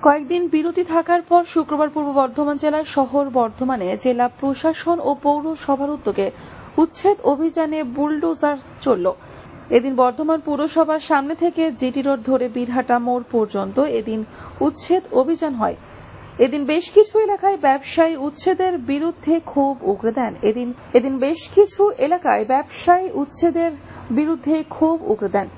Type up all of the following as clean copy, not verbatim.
কয়েকদিন বিরতি থাকার পর শুক্রবার পূর্ব বর্ধমান জেলার শহর বর্ধমানে জেলা প্রশাসন ও পৌরসভার উদ্যোগে উচ্ছেদ অভিযানে বুলডোজার চলল। এদিন বর্ধমান পুরসভার সামনে থেকে জিটি রোড ধরে বীরহাটা মোড় পর্যন্ত এদিন উচ্ছেদ অভিযান হয়। এদিন বেশ কিছু এলাকায় ব্যবসায়ী উচ্ছেদের বিরুদ্ধে ক্ষোভ উগরে দেন। এদিন বেশ কিছু এলাকায় ব্যবসায়ী উচ্ছেদের বিরুদ্ধে ক্ষোভ উগরে দেন।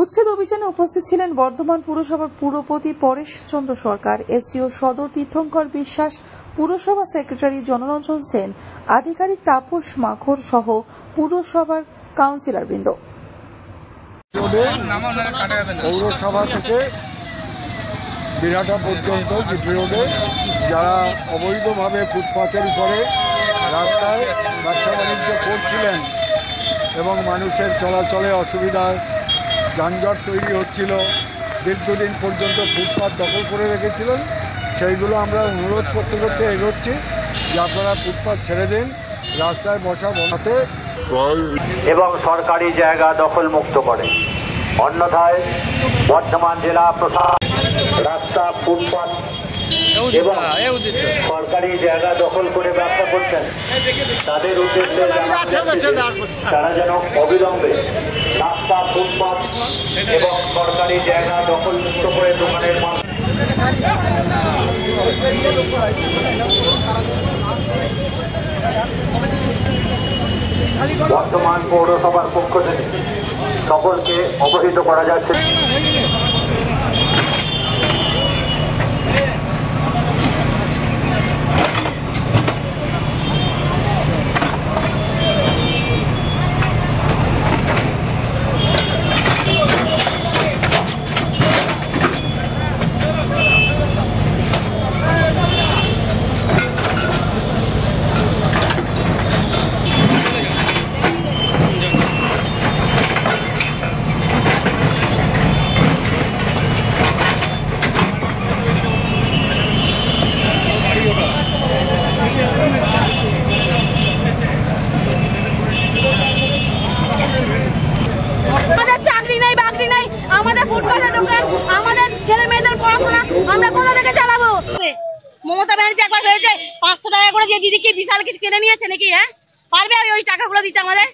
উচ্ছেদ অভিযানে উপস্থিত ছিলেন বর্ধমান পুরসভার পুরপতি পরেশ চন্দ্র সরকার, এসডিও সদর তীর্থঙ্কর বিশ্বাস, পুরসভা সেক্রেটারি জনরঞ্জন সেন, আধিকারিক তাপস মাখর সহ পুরসভার কাউন্সিলরবৃন্দ। পৌরসভা থেকে বীরহাটা পর্যন্ত জিটি রোডে যারা অবৈধভাবে ফুটপাথের উপরে রাস্তায় ব্যবসা বাণিজ্য করছিলেন এবং মানুষের চলাচলে অসুবিধায় যানজট তৈরি হচ্ছিল, দীর্ঘদিন পর্যন্ত ফুটপাথ দখল করে রেখেছিলেন, সেইগুলো আমরা অনুরোধ করতে করতে এগোচ্ছি যে আপনারা ফুটপাথ ছেড়ে দিন, রাস্তায় বসা বসাতে এবং সরকারি জায়গা দখল মুক্ত করে। অন্যথায় বর্ধমান জেলা প্রশাসন রাস্তা, ফুটপাথ এবং সরকারি জায়গা দখল করে ব্যবসা করছেন তাদের উদ্দেশ্যে তারা যেন অবিলম্বে রাস্তা, ফুটপাথ এবং সরকারি জায়গা দখল মুক্ত করে দোকানের বর্তমান পৌরসভার পক্ষ থেকে সকলকে অবহিত করা যাচ্ছে। আমরা কোথা থেকে চালাবো? মমতা ব্যানার্জি একবার হয়েছে 500 টাকা করে দিয়ে দিদিকে বিশাল কিছু কিনে নিয়েছে নাকি? পারবে ওই টাকাগুলো দিতে? আমাদের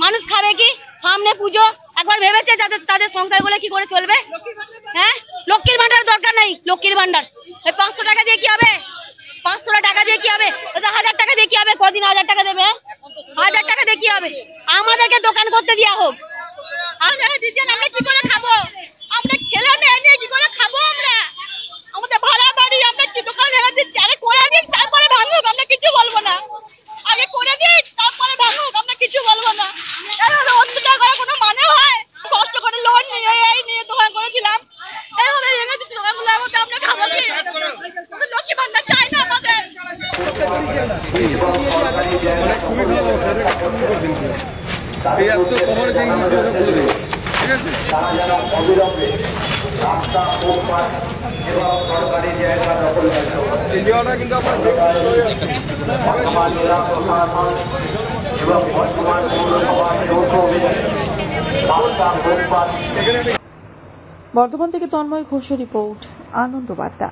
মানুষ খাবে কি? সামনে পুজো, একবার ভেবেছে তাদের সংসার বলে কি করে চলবে? লক্ষ্মীর ভান্ডার দরকার নেই। লক্ষ্মীর ভান্ডার ওই 500 টাকা দিয়ে কি হবে? 500 টাকা দিয়ে কি হবে? 1000 টাকা দিয়ে কি হবে? কদিন 1000 টাকা দেবে? 1000 টাকা দিয়ে কি হবে? আমাদেরকে দোকান করতে দেওয়া হোক। আমরা কি করে খাবো? আমরা ছেলে মেয়ে নিয়ে কি করে খাবো? আমরা আমাদের ভাড়া বাড়ি, আমরা কি দোকান ভেড়া দিচ্ছি? আরে করে দিন, তারপরে ভাঙুক, আমরা কিছু বলবো না। আগে করে দিন, তারপরে ভাঙুক, আমরা কিছু বলবো না। অত্যাচার করার কোনো মানে হয়? কষ্ট করে লোন নিয়ে এই নিয়ে দোকান করেছিলাম, এইভাবে ভেঙে দিচ্ছি দোকানগুলো। আমরা খাবো কি? লক্ষ্মী ভান্ডার চাই না আমাদের। তারা যেন অবিলম্বে রাস্তা, ফুটপাথ এবং সরকারি জায়গা দখল বর্তমান জেলা প্রশাসন এবং বর্তমান পৌরসভার যৌথ অভিযানে রাস্তা, ফুটপাথ। বর্ধমান থেকে তন্ময় ঘোষের রিপোর্ট, আনন্দ বার্তা।